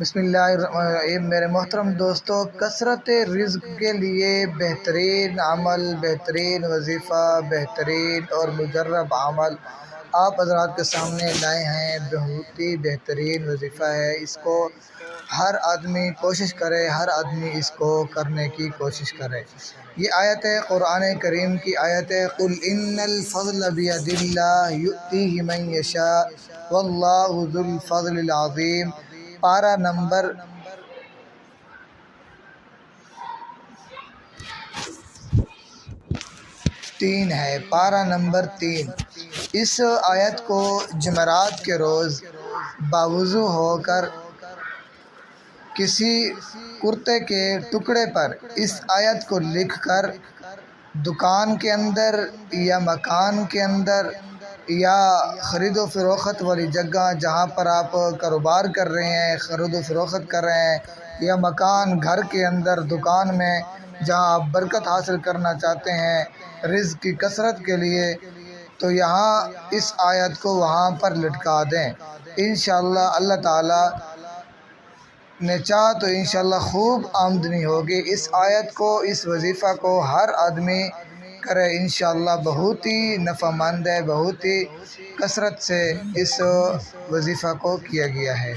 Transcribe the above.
بسم اللہ الرحمن الرحیم۔ میرے محترم دوستو، کثرت رزق کے لیے بہترین عمل، بہترین وظیفہ، بہترین اور مجرب عمل آپ حضرات کے سامنے لائے ہیں۔ بہت ہی بہترین وظیفہ ہے، اس کو ہر آدمی کوشش کرے، ہر آدمی اس کو کرنے کی کوشش کرے۔ یہ آیت ہے قرآن کریم کی آیت ہے، قُلْ إِنَّ الْفَضْلَ بِيَدِ اللَّهِ يُؤْتِيهِ مَن يَشَاءُ وَاللَّهُ ذُو الْفَضْلِ الْعَظِيمِ۔ پارہ نمبر 3 ہے، پارہ نمبر 3۔ اس آیت کو جمعرات کے روز باوضو ہو کر کسی کرتے کے ٹکڑے پر اس آیت کو لکھ کر دکان کے اندر یا مکان کے اندر یا خرید و فروخت والی جگہ جہاں پر آپ کاروبار کر رہے ہیں، خرید و فروخت کر رہے ہیں، یا مکان، گھر کے اندر، دکان میں جہاں آپ برکت حاصل کرنا چاہتے ہیں رزق کی کثرت کے لیے، تو یہاں اس آیت کو وہاں پر لٹکا دیں۔ انشاءاللہ اللہ تعالی نے چاہا تو انشاءاللہ خوب آمدنی ہوگی۔ اس آیت کو، اس وظیفہ کو ہر آدمی کرے، انشاءاللہ بہت ہی نفع مند ہے، بہت ہی کثرت سے اس وظیفہ کو کیا گیا ہے۔